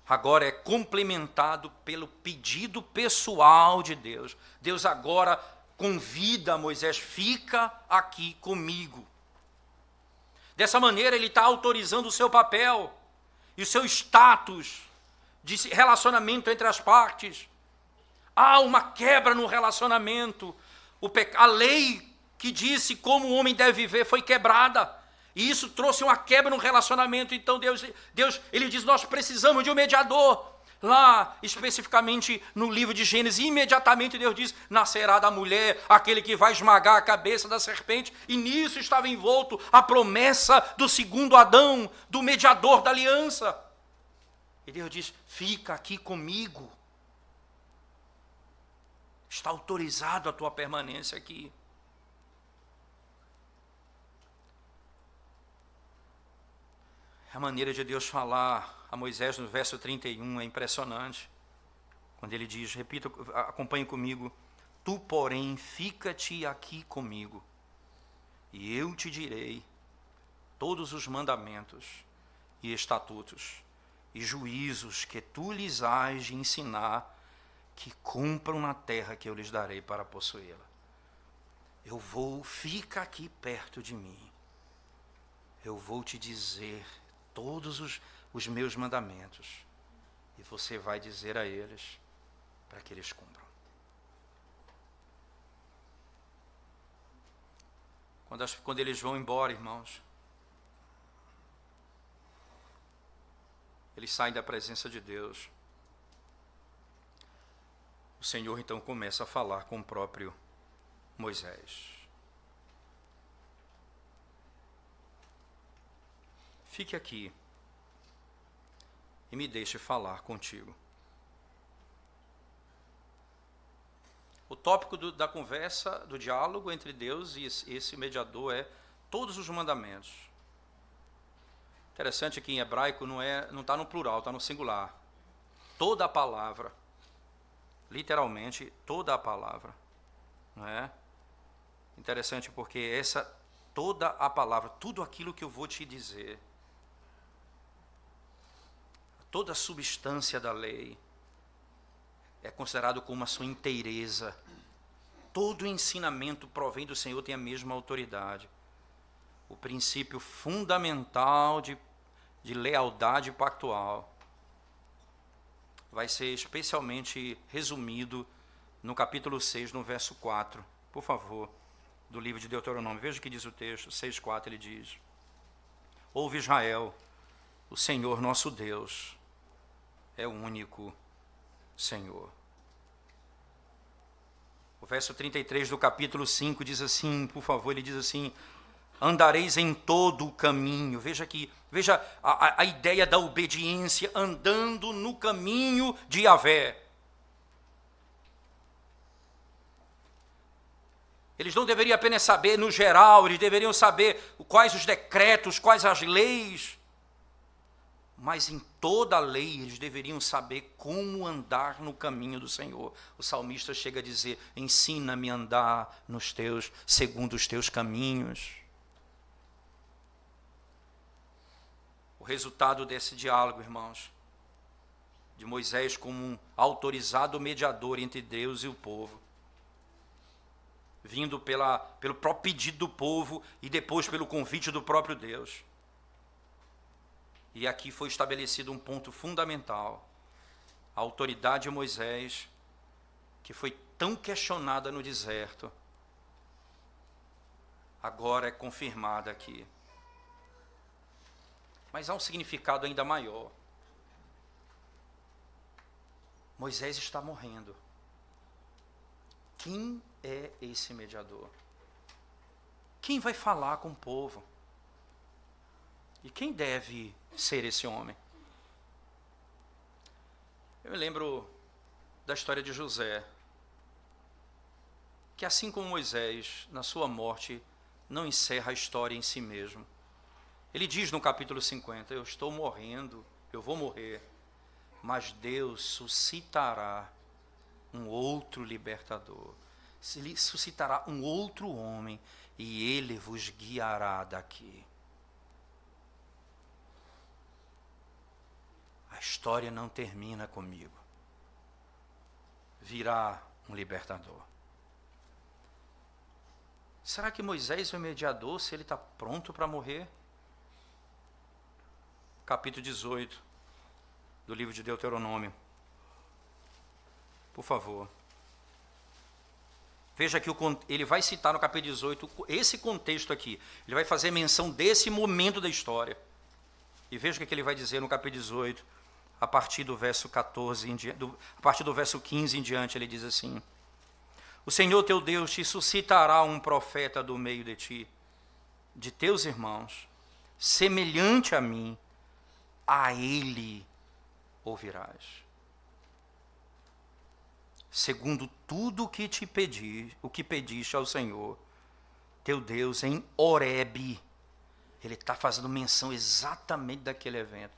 Speaker 1: Agora é complementado pelo pedido pessoal de Deus. Deus agora convida Moisés, fica aqui comigo. Dessa maneira ele está autorizando o seu papel e o seu status de relacionamento entre as partes. Há uma quebra no relacionamento. A lei que disse como o homem deve viver foi quebrada. E isso trouxe uma quebra no relacionamento. Então Deus ele diz, nós precisamos de um mediador. Lá, especificamente no livro de Gênesis, imediatamente Deus diz, nascerá da mulher aquele que vai esmagar a cabeça da serpente. E nisso estava envolto a promessa do segundo Adão, do mediador da aliança. E Deus diz, fica aqui comigo. Está autorizado a tua permanência aqui. A maneira de Deus falar a Moisés no verso 31 é impressionante. Quando ele diz, repita, acompanhe comigo, tu, porém, fica-te aqui comigo, e eu te direi todos os mandamentos e estatutos e juízos que tu lhes hás de ensinar, que cumpram na terra que eu lhes darei para possuí-la. Fica aqui perto de mim. Eu vou te dizer todos os meus mandamentos, e você vai dizer a eles para que eles cumpram. Quando eles vão embora, irmãos, eles saem da presença de Deus. O Senhor então começa a falar com o próprio Moisés. Fique aqui e me deixe falar contigo. O tópico da conversa, do diálogo entre Deus e esse mediador é todos os mandamentos. Interessante que em hebraico não está no plural, está no singular. Toda a palavra. Literalmente, toda a palavra. Não é? Interessante porque toda a palavra, tudo aquilo que eu vou te dizer, toda a substância da lei é considerado como a sua inteireza. Todo o ensinamento provém do Senhor, tem a mesma autoridade. O princípio fundamental de lealdade pactual vai ser especialmente resumido no capítulo 6, no verso 4. Por favor, do livro de Deuteronômio. Veja o que diz o texto, 6,4, ele diz: ouve, Israel, o Senhor nosso Deus é o único Senhor. O verso 33 do capítulo 5 diz assim, por favor, ele diz assim: andareis em todo o caminho. Veja a ideia da obediência, andando no caminho de Yahvé. Eles não deveriam apenas saber no geral, eles deveriam saber quais os decretos, quais as leis, mas em toda a lei eles deveriam saber como andar no caminho do Senhor. O salmista chega a dizer: ensina-me a andar segundo os teus caminhos. O resultado desse diálogo, irmãos, de Moisés como um autorizado mediador entre Deus e o povo, vindo pelo próprio pedido do povo e depois pelo convite do próprio Deus. E aqui foi estabelecido um ponto fundamental. A autoridade de Moisés, que foi tão questionada no deserto, agora é confirmada aqui. Mas há um significado ainda maior. Moisés está morrendo. Quem é esse mediador? Quem vai falar com o povo? E quem deve ser esse homem? Eu me lembro da história de José, que assim como Moisés, na sua morte, não encerra a história em si mesmo. Ele diz no capítulo 50, eu estou morrendo, eu vou morrer, mas Deus suscitará um outro libertador, suscitará um outro homem, e ele vos guiará daqui. A história não termina comigo. Virá um libertador. Será que Moisés é o mediador se ele está pronto para morrer? Capítulo 18 do livro de Deuteronômio. Por favor. Veja que ele vai citar no capítulo 18 esse contexto aqui. Ele vai fazer menção desse momento da história. E veja o que ele vai dizer no capítulo 18, a partir do verso 14, a partir do verso 15 em diante, ele diz assim: o Senhor teu Deus te suscitará um profeta do meio de ti, de teus irmãos, semelhante a mim, a ele ouvirás. Segundo tudo o que te pedi, o que pediste ao Senhor, teu Deus, em Horebe. Ele está fazendo menção exatamente daquele evento.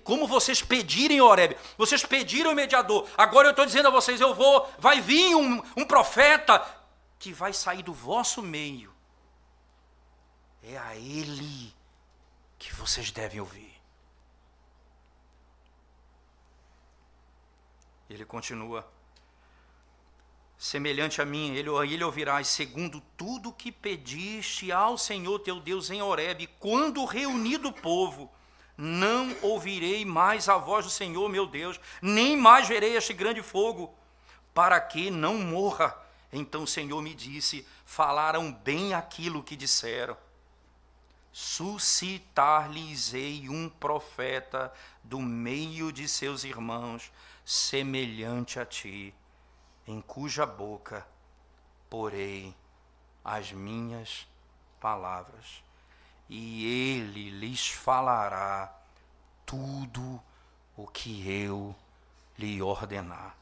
Speaker 1: Como vocês pedirem Horebe, vocês pediram o mediador. Agora eu estou dizendo a vocês, vai vir um profeta que vai sair do vosso meio. É a ele que vocês devem ouvir. Ele continua: semelhante a mim, ele ouvirás, segundo tudo que pediste ao Senhor teu Deus em Horebe, quando reunido o povo. Não ouvirei mais a voz do Senhor meu Deus, nem mais verei este grande fogo, para que não morra. Então o Senhor me disse: falaram bem aquilo que disseram. Suscitar-lhes-ei um profeta do meio de seus irmãos, semelhante a ti, em cuja boca porei as minhas palavras, e ele lhes falará tudo o que eu lhe ordenar.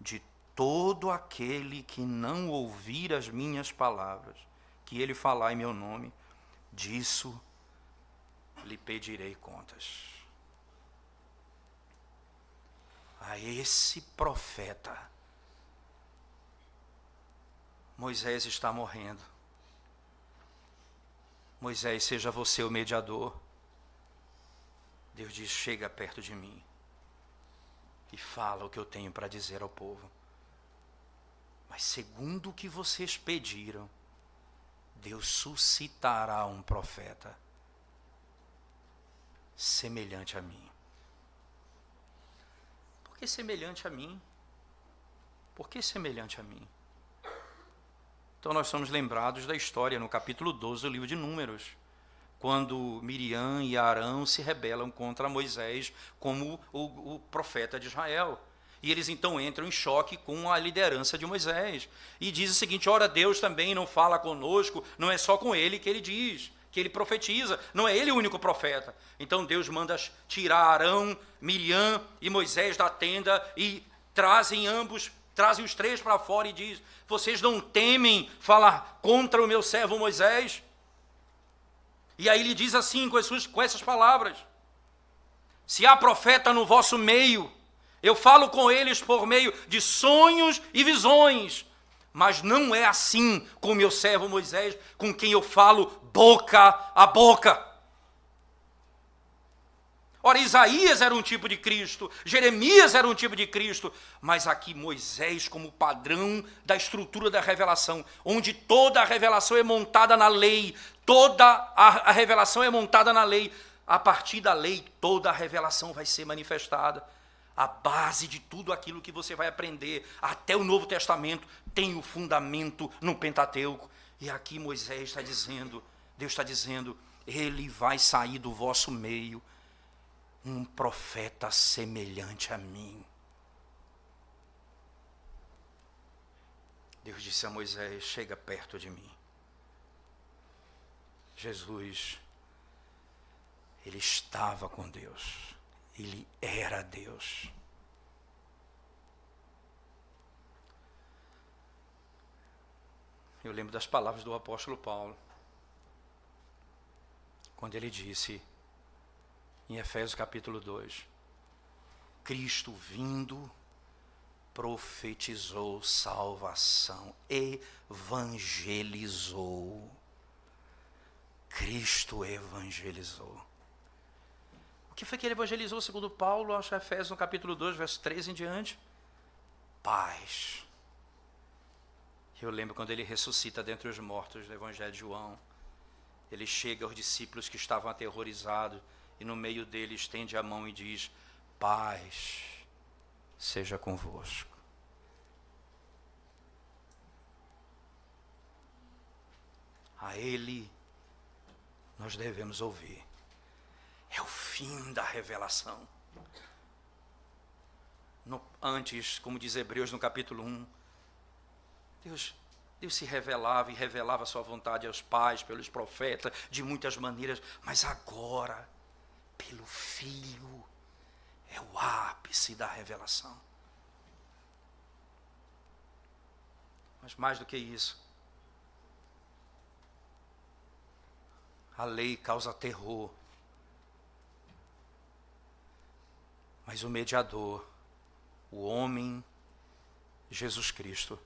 Speaker 1: De todo aquele que não ouvir as minhas palavras, que ele falar em meu nome, disso lhe pedirei contas. A esse profeta, Moisés está morrendo. Moisés, seja você o mediador. Deus diz: chega perto de mim e fala o que eu tenho para dizer ao povo. Mas segundo o que vocês pediram, Deus suscitará um profeta semelhante a mim. Por que semelhante a mim? Por que semelhante a mim? Então nós somos lembrados da história no capítulo 12 do livro de Números, quando Miriam e Arão se rebelam contra Moisés como o profeta de Israel. E eles então entram em choque com a liderança de Moisés. E diz o seguinte: ora, Deus também não fala conosco, não é só com ele que ele diz, que ele profetiza, não é ele o único profeta. Então Deus manda tirar Arão, Miriam e Moisés da tenda e trazem os três para fora e diz: vocês não temem falar contra o meu servo Moisés? E aí ele diz assim, com essas palavras: se há profeta no vosso meio, eu falo com eles por meio de sonhos e visões, mas não é assim com o meu servo Moisés, com quem eu falo boca a boca. Ora, Isaías era um tipo de Cristo, Jeremias era um tipo de Cristo, mas aqui Moisés como padrão da estrutura da revelação, onde toda a revelação é montada na lei, toda a revelação é montada na lei. A partir da lei, toda a revelação vai ser manifestada. A base de tudo aquilo que você vai aprender, até o Novo Testamento, tem o fundamento no Pentateuco. E aqui Moisés está dizendo, Deus está dizendo, ele vai sair do vosso meio, um profeta semelhante a mim. Deus disse a Moisés, chega perto de mim. Jesus, ele estava com Deus, ele era Deus. Eu lembro das palavras do apóstolo Paulo, quando ele disse, em Efésios capítulo 2, Cristo vindo profetizou salvação, evangelizou. Cristo evangelizou. O que foi que ele evangelizou, segundo Paulo, acho Efésios no capítulo 2, verso 3 em diante? Paz. Eu lembro quando ele ressuscita dentre os mortos, do Evangelho de João. Ele chega aos discípulos que estavam aterrorizados e no meio deles estende a mão e diz, paz seja convosco. A ele nós devemos ouvir. É o fim da revelação. Antes, como diz Hebreus no capítulo 1, Deus se revelava e revelava a sua vontade aos pais, pelos profetas, de muitas maneiras, mas agora, pelo Filho, é o ápice da revelação. Mas mais do que isso, a lei causa terror, mas o mediador, o homem, Jesus Cristo,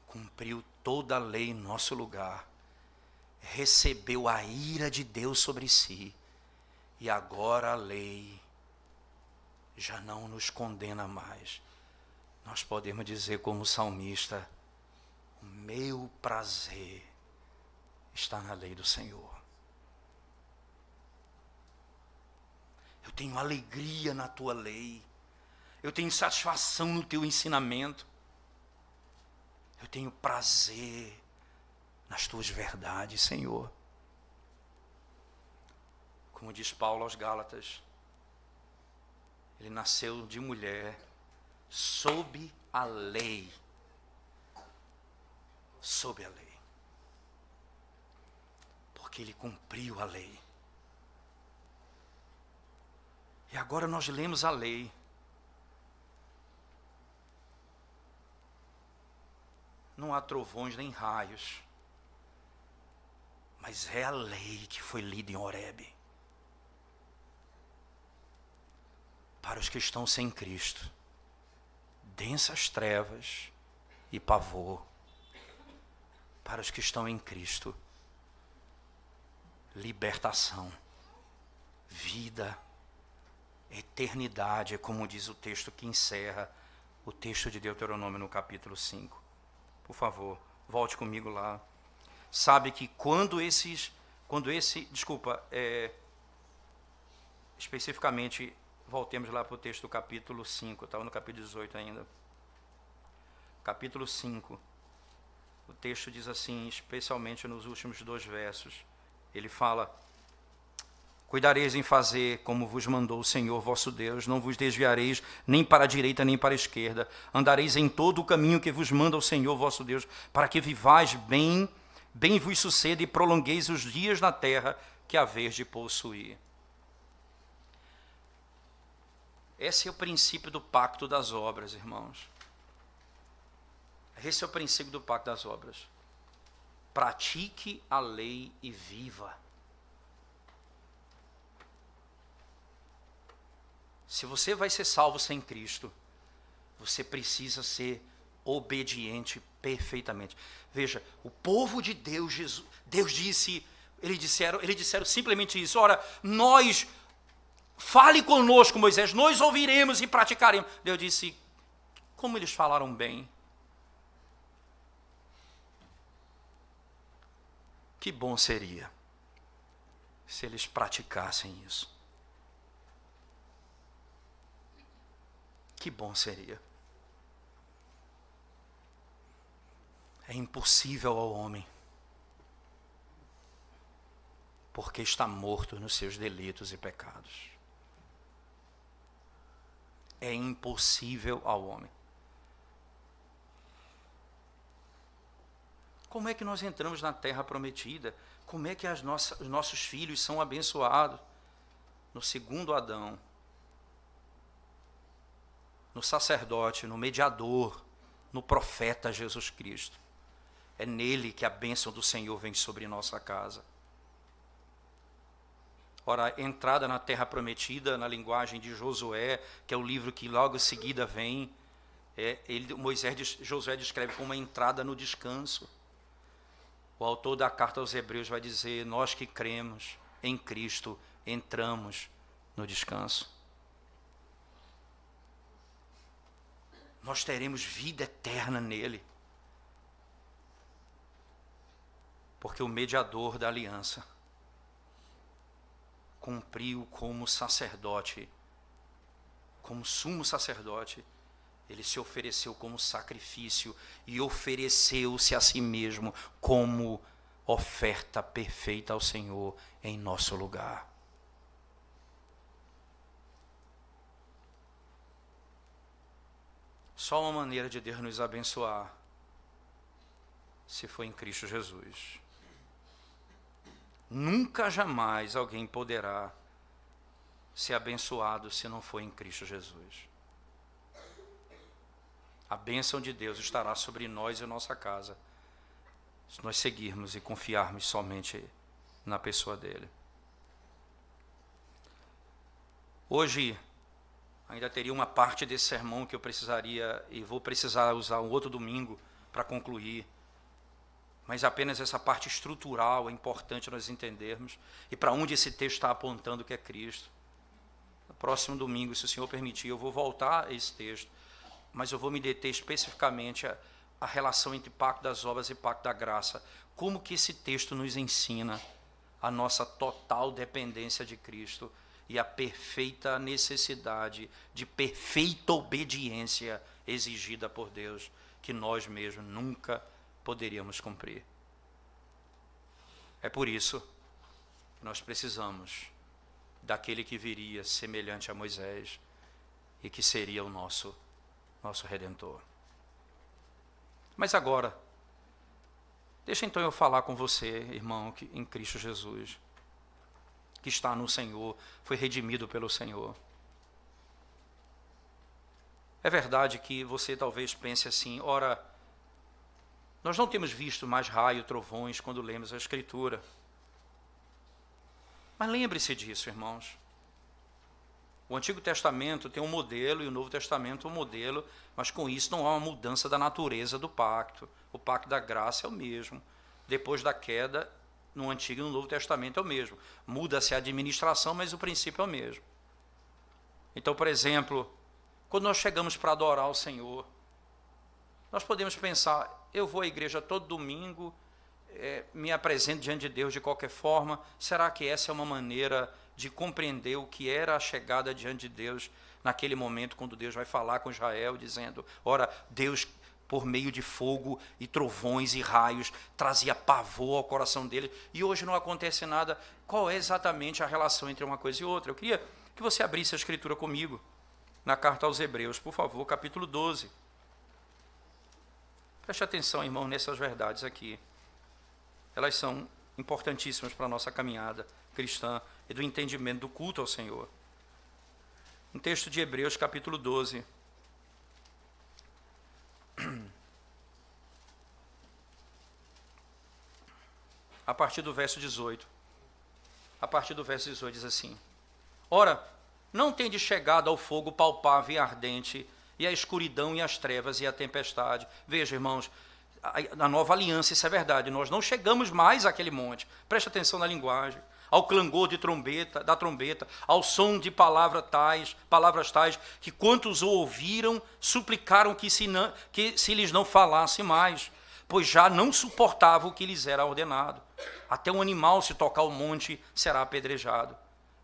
Speaker 1: cumpriu toda a lei em nosso lugar, recebeu a ira de Deus sobre si, e agora a lei já não nos condena mais. Nós podemos dizer como o salmista, o meu prazer está na lei do Senhor. Eu tenho alegria na tua lei, eu tenho satisfação no teu ensinamento, eu tenho prazer nas tuas verdades, Senhor. Como diz Paulo aos Gálatas, ele nasceu de mulher, sob a lei. Sob a lei. Porque ele cumpriu a lei. E agora nós lemos a lei. Não há trovões nem raios, mas é a lei que foi lida em Horebe. Para os que estão sem Cristo, densas trevas e pavor. Para os que estão em Cristo, libertação, vida, eternidade, é como diz o texto que encerra o texto de Deuteronômio no capítulo 5. Por favor, volte comigo lá. Sabe que especificamente, voltemos lá para o texto do capítulo 5, estava no capítulo 18 ainda. Capítulo 5, o texto diz assim, especialmente nos últimos 2 versos, ele fala, cuidareis em fazer como vos mandou o Senhor vosso Deus, não vos desviareis nem para a direita nem para a esquerda, andareis em todo o caminho que vos manda o Senhor vosso Deus, para que vivais bem, bem vos suceda e prolongueis os dias na terra que haveis de possuir. Esse é o princípio do pacto das obras, irmãos. Esse é o princípio do pacto das obras. Pratique a lei e viva. Se você vai ser salvo sem Cristo, você precisa ser obediente perfeitamente. Veja, o povo de Deus, Deus disse, eles disseram simplesmente isso. Ora, nós Fale conosco, Moisés, nós ouviremos e praticaremos. Deus disse, como eles falaram bem. Que bom seria se eles praticassem isso. Que bom seria. É impossível ao homem, porque está morto nos seus delitos e pecados. É impossível ao homem. Como é que nós entramos na terra prometida? Como é que os nossos filhos são abençoados? No segundo Adão, no sacerdote, no mediador, no profeta Jesus Cristo. É nele que a bênção do Senhor vem sobre nossa casa. Ora, a entrada na terra prometida, na linguagem de Josué, que é o livro que logo em seguida vem, Josué descreve como uma entrada no descanso. O autor da carta aos Hebreus vai dizer, nós que cremos em Cristo, entramos no descanso. Nós teremos vida eterna nele. Porque o mediador da aliança cumpriu como sacerdote, como sumo sacerdote, ele se ofereceu como sacrifício e ofereceu-se a si mesmo como oferta perfeita ao Senhor em nosso lugar. Só uma maneira de Deus nos abençoar, se for em Cristo Jesus. Nunca jamais alguém poderá ser abençoado se não for em Cristo Jesus. A bênção de Deus estará sobre nós e nossa casa, se nós seguirmos e confiarmos somente na pessoa dele. Hoje, ainda teria uma parte desse sermão que eu precisaria, e vou precisar usar um outro domingo para concluir, mas apenas essa parte estrutural é importante nós entendermos, e para onde esse texto está apontando, que é Cristo. No próximo domingo, se o Senhor permitir, eu vou voltar a esse texto, mas eu vou me deter especificamente a relação entre pacto das obras e pacto da graça. Como que esse texto nos ensina a nossa total dependência de Cristo e a perfeita necessidade de perfeita obediência exigida por Deus, que nós mesmos nunca poderíamos cumprir. É por isso que nós precisamos daquele que viria semelhante a Moisés e que seria o nosso Redentor. Mas agora, deixa então eu falar com você, irmão, que em Cristo Jesus, que está no Senhor, foi redimido pelo Senhor. É verdade que você talvez pense assim, ora, nós não temos visto mais raio, trovões quando lemos a Escritura. Mas lembre-se disso, irmãos. O Antigo Testamento tem um modelo e o Novo Testamento um modelo, mas com isso não há uma mudança da natureza do pacto. O pacto da graça é o mesmo. Depois da queda, no Antigo e no Novo Testamento é o mesmo. Muda-se a administração, mas o princípio é o mesmo. Então, por exemplo, quando nós chegamos para adorar o Senhor, nós podemos pensar, eu vou à igreja todo domingo, me apresento diante de Deus de qualquer forma. Será que essa é uma maneira de compreender o que era a chegada diante de Deus naquele momento, quando Deus vai falar com Israel, dizendo, ora, Deus, por meio de fogo e trovões e raios, trazia pavor ao coração dele, e hoje não acontece nada. Qual é exatamente a relação entre uma coisa e outra? Eu queria que você abrisse a Escritura comigo, na carta aos Hebreus, por favor, capítulo 12. Preste atenção, irmão, nessas verdades aqui. Elas são importantíssimas para a nossa caminhada cristã e do entendimento do culto ao Senhor. Um texto de Hebreus, capítulo 12. A partir do verso 18. A partir do verso 18 diz assim: ora, não tendes chegado ao fogo palpável e ardente, e à escuridão e às trevas e à tempestade. Veja, irmãos, na nova aliança isso é verdade, nós não chegamos mais àquele monte. Preste atenção na linguagem. ao clangor de da trombeta, ao som de palavras tais, que quantos o ouviram suplicaram que se lhes não falasse mais, pois já não suportava o que lhes era ordenado. Até um animal, se tocar o monte, será apedrejado.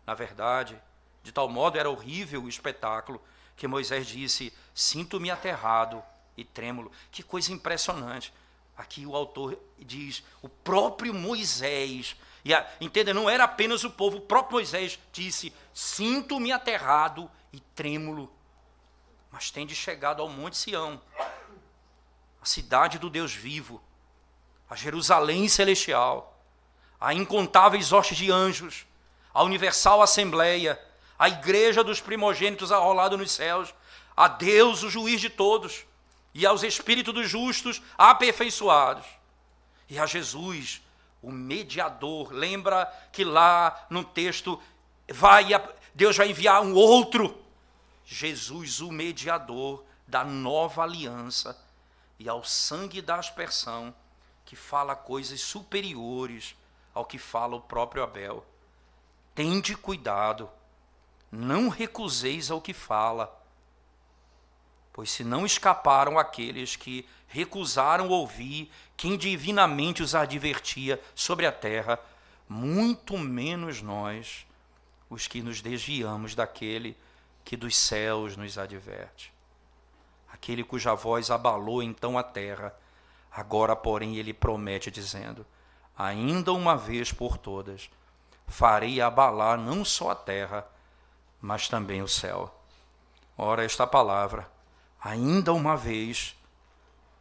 Speaker 1: Na verdade, de tal modo era horrível o espetáculo, que Moisés disse: sinto-me aterrado e trêmulo. Que coisa impressionante. Aqui o autor diz, o próprio Moisés, entenda, não era apenas o povo, o próprio Moisés disse: sinto-me aterrado e trêmulo. Mas tende chegado ao Monte Sião, a cidade do Deus vivo, a Jerusalém celestial, a incontáveis hostes de anjos, a universal assembleia, a igreja dos primogênitos arrolada nos céus, a Deus, o juiz de todos, e aos espíritos dos justos aperfeiçoados, e a Jesus, o mediador. Lembra que lá no texto, Deus vai enviar um outro, Jesus, o mediador da nova aliança, e ao sangue da aspersão, que fala coisas superiores ao que fala o próprio Abel. Tende cuidado, não recuseis ao que fala, pois se não escaparam aqueles que recusaram ouvir quem divinamente os advertia sobre a terra, muito menos nós, os que nos desviamos daquele que dos céus nos adverte. Aquele cuja voz abalou então a terra, agora, porém, ele promete, dizendo: ainda uma vez por todas, farei abalar não só a terra, mas também o céu. Ora, esta palavra, ainda uma vez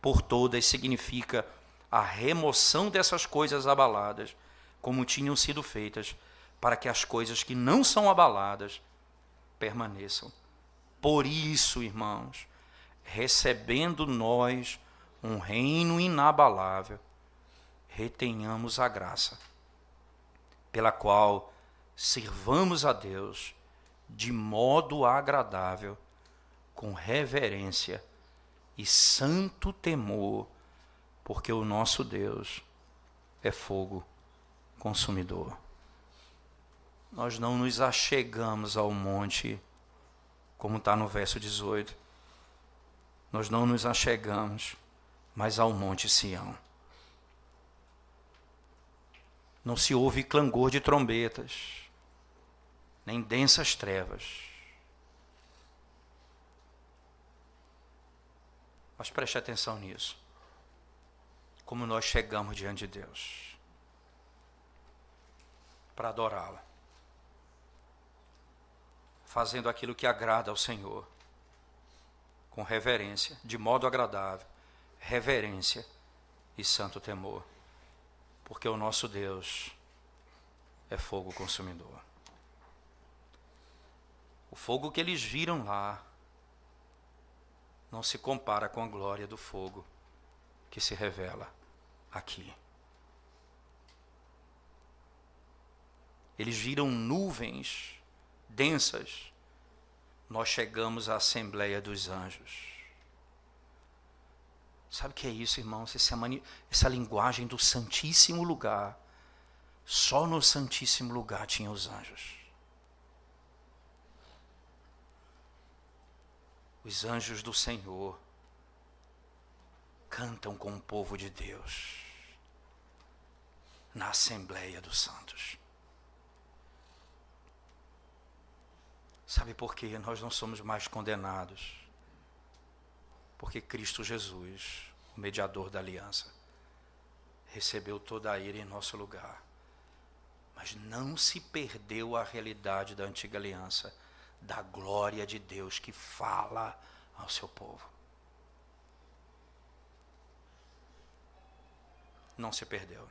Speaker 1: por todas, significa a remoção dessas coisas abaladas, como tinham sido feitas, para que as coisas que não são abaladas permaneçam. Por isso, irmãos, recebendo nós um reino inabalável, retenhamos a graça, pela qual sirvamos a Deus de modo agradável, com reverência e santo temor, porque o nosso Deus é fogo consumidor. Nós não nos achegamos ao monte, como está no verso 18. Nós não nos achegamos, mas ao monte Sião. Não se ouve clangor de trombetas, nem densas trevas. Mas preste atenção nisso. Como nós chegamos diante de Deus para adorá-la, fazendo aquilo que agrada ao Senhor, com reverência, de modo agradável, reverência e santo temor, porque o nosso Deus é fogo consumidor. O fogo que eles viram lá não se compara com a glória do fogo que se revela aqui. Eles viram nuvens densas. Nós chegamos à Assembleia dos Anjos. Sabe o que é isso, irmãos? Essa linguagem do Santíssimo Lugar. Só no Santíssimo Lugar tinha os anjos. Os anjos do Senhor cantam com o povo de Deus na Assembleia dos Santos. Sabe por quê? Nós não somos mais condenados. Porque Cristo Jesus, o mediador da aliança, recebeu toda a ira em nosso lugar. Mas não se perdeu a realidade da antiga aliança, da glória de Deus que fala ao seu povo. Não se perdeu.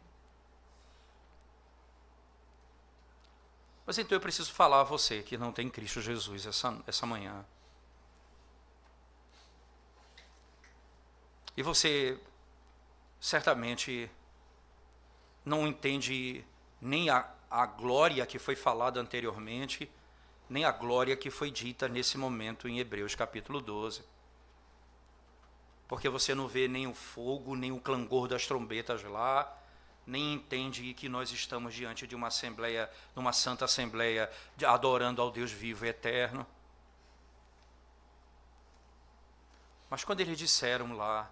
Speaker 1: Mas então eu preciso falar a você que não tem Cristo Jesus essa manhã. E você certamente não entende nem a glória que foi falada anteriormente, nem a glória que foi dita nesse momento em Hebreus capítulo 12. Porque você não vê nem o fogo, nem o clangor das trombetas lá, nem entende que nós estamos diante de uma assembleia, numa santa assembleia, adorando ao Deus vivo e eterno. Mas quando eles disseram lá,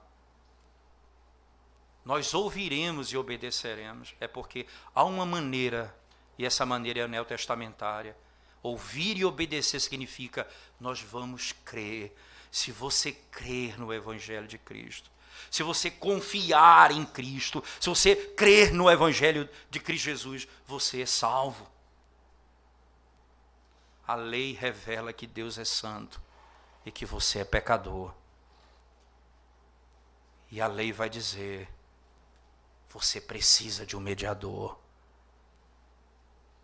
Speaker 1: nós ouviremos e obedeceremos, é porque há uma maneira, e essa maneira é neotestamentária. Ouvir e obedecer significa, nós vamos crer. Se você crer no Evangelho de Cristo, se você confiar em Cristo, se você crer no Evangelho de Cristo Jesus, você é salvo. A lei revela que Deus é santo e que você é pecador. E a lei vai dizer, você precisa de um mediador.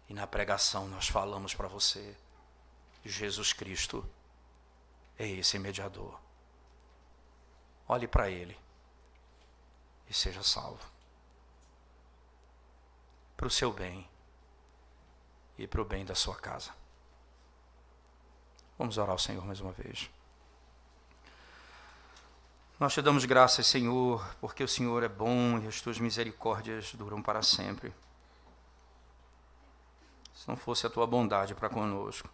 Speaker 1: E na pregação nós falamos para você, Jesus Cristo é esse mediador. Olhe para Ele e seja salvo. Para o seu bem e para o bem da sua casa. Vamos orar ao Senhor mais uma vez. Nós te damos graças, Senhor, porque o Senhor é bom e as tuas misericórdias duram para sempre. Se não fosse a tua bondade para conosco,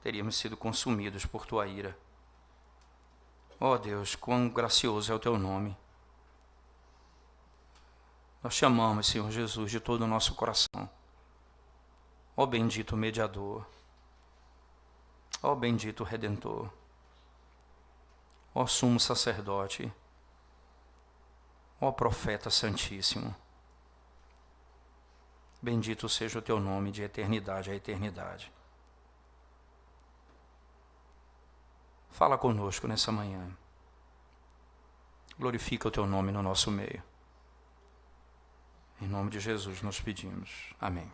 Speaker 1: teríamos sido consumidos por tua ira. Ó Deus, quão gracioso é o teu nome. Nós te amamos, Senhor Jesus, de todo o nosso coração. Ó bendito mediador. Ó bendito Redentor. Ó sumo sacerdote. Ó profeta santíssimo. Bendito seja o teu nome de eternidade a eternidade. Fala conosco nessa manhã. Glorifica o teu nome no nosso meio. Em nome de Jesus nós pedimos. Amém.